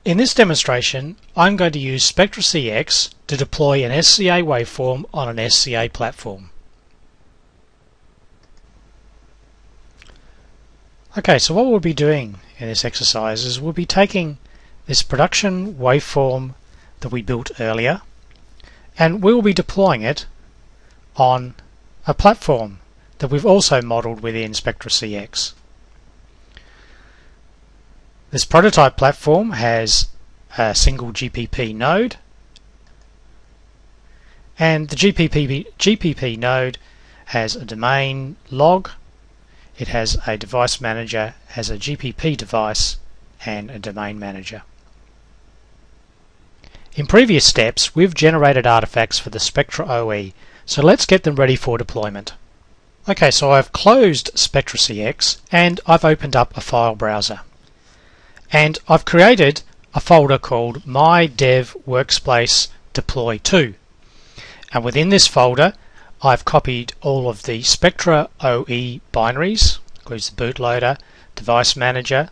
In this demonstration, I'm going to use Spectra CX to deploy an SCA waveform on an SCA platform. Okay, so what we'll be doing in this exercise is we'll be taking this production waveform that we built earlier, and we'll be deploying it on a platform that we've also modeled within Spectra CX. This prototype platform has a single GPP node, and the GPP node has a domain log, it has a device manager, has a GPP device, and a domain manager. In previous steps, we've generated artifacts for the Spectra OE, so let's get them ready for deployment. Okay, so I've closed Spectra CX and I've opened up a file browser. And I've created a folder called My Dev Workspace Deploy 2. And within this folder, I've copied all of the Spectra OE binaries, includes the bootloader, device manager,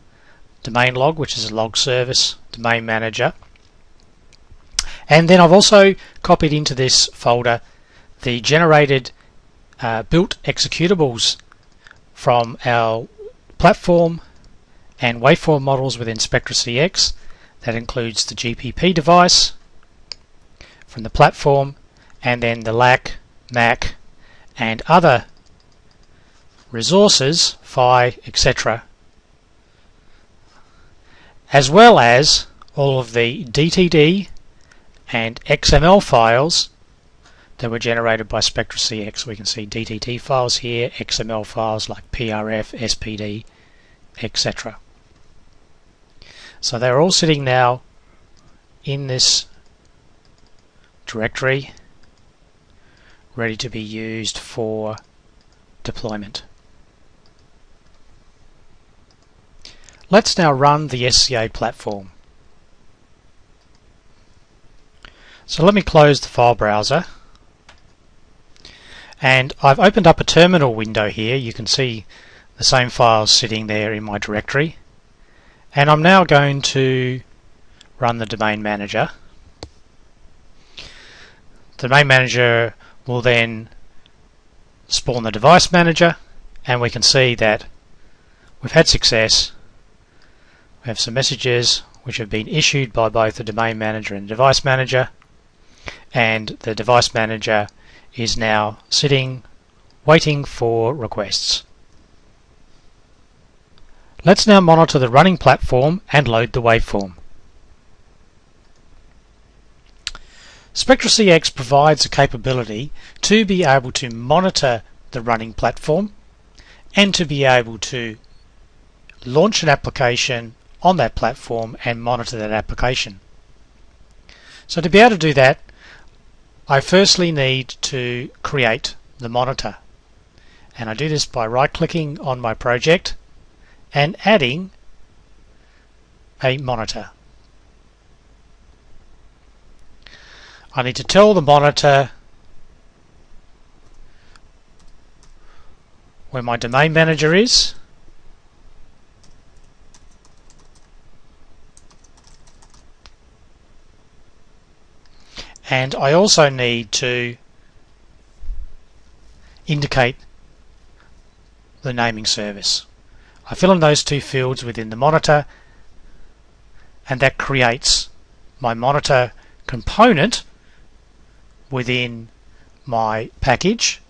domain log, which is a log service, domain manager. And then I've also copied into this folder the generated built executables from our platform and waveform models within Spectra CX. That includes the GPP device from the platform, and then the LAC, MAC, and other resources, PHY, etc., as well as all of the DTD and XML files that were generated by Spectra CX. We can see DTT files here, XML files like PRF, SPD, etc. So they're all sitting now in this directory, ready to be used for deployment. Let's now run the SCA platform. So let me close the file browser, and I've opened up a terminal window here. You can see the same files sitting there in my directory, and I'm now going to run the domain manager. The domain manager will then spawn the device manager, and we can see that we've had success. We have some messages which have been issued by both the domain manager and the device manager, and the device manager is now sitting waiting for requests. Let's now monitor the running platform and load the waveform. Spectra CX provides a capability to be able to monitor the running platform and to be able to launch an application on that platform and monitor that application. So to be able to do that, I firstly need to create the monitor, and I do this by right-clicking on my project and adding a monitor. I need to tell the monitor where my domain manager is, and I also need to indicate the naming service. I fill in those two fields within the monitor, and that creates my monitor component within my package.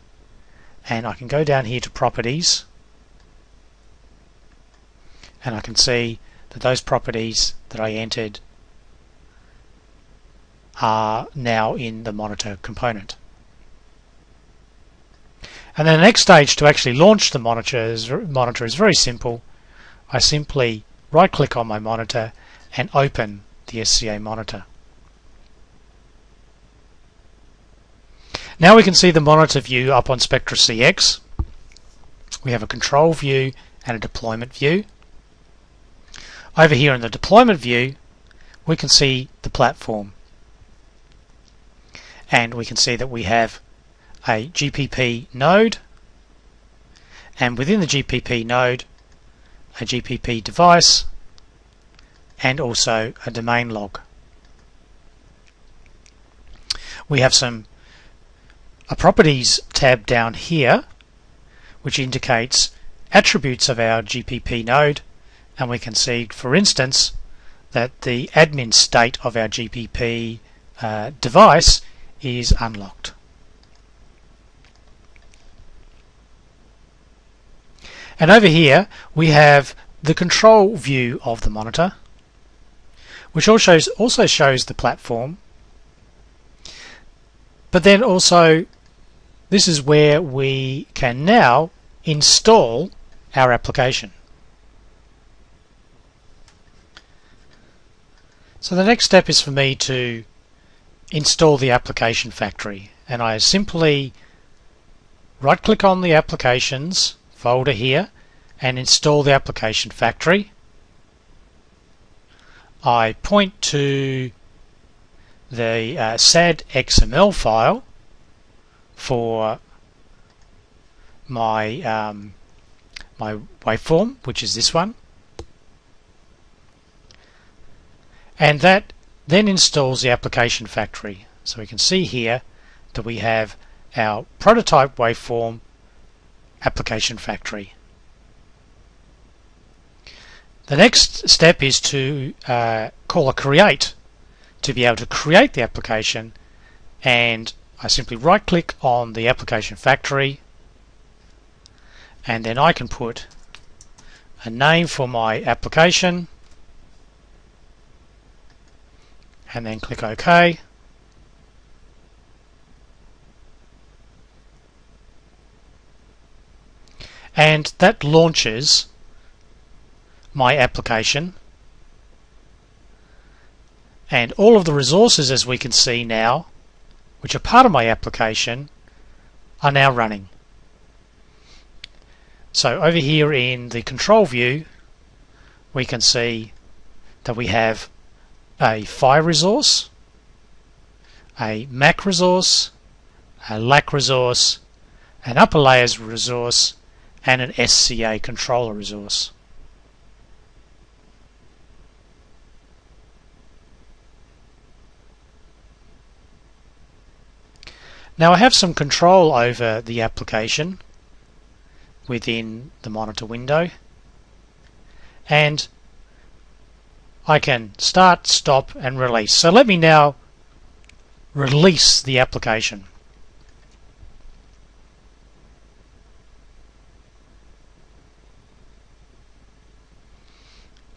And I can go down here to properties, and I can see that those properties that I entered are now in the monitor component. And then the next stage to actually launch the monitor is very simple. I simply right click on my monitor and open the SCA monitor. Now we can see the monitor view up on Spectra CX. We have a control view and a deployment view. Over here in the deployment view, we can see the platform. And we can see that we have a GPP node, and within the GPP node, a GPP device, and also a domain log. We have a properties tab down here which indicates attributes of our GPP node, and we can see, for instance, that the admin state of our GPP device is unlocked. And over here we have the control view of the monitor, which also shows the platform, but then also this is where we can now install our application. So the next step is for me to install the application factory, and I simply right click on the applications folder here and install the application factory. I point to the SAD XML file for my my waveform, which is this one, and that then installs the application factory. So we can see here that we have our prototype waveform application factory. The next step is to call a create to be able to create the application, and I simply right click on the application factory, and then I can put a name for my application and then click OK. And that launches my application, and all of the resources, as we can see now, which are part of my application, are now running. So over here in the control view we can see that we have a PHY resource, a MAC resource, a LAC resource, an upper layers resource, and an SCA controller resource. Now I have some control over the application within the monitor window, and I can start, stop and release. So let me now release the application.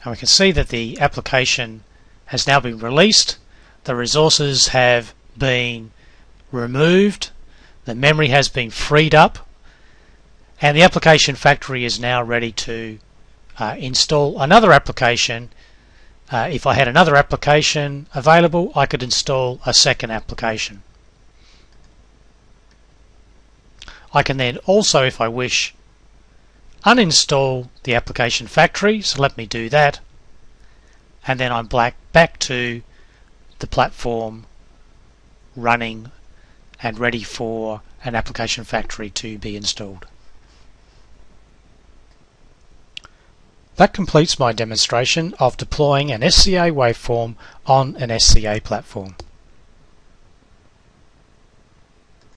And we can see that the application has now been released, the resources have been removed, the memory has been freed up, and the application factory is now ready to install another application. If I had another application available, I could install a second application. I can then also, if I wish, uninstall the application factory, so let me do that, and then I'm back to the platform running and ready for an application factory to be installed. That completes my demonstration of deploying an SCA waveform on an SCA platform.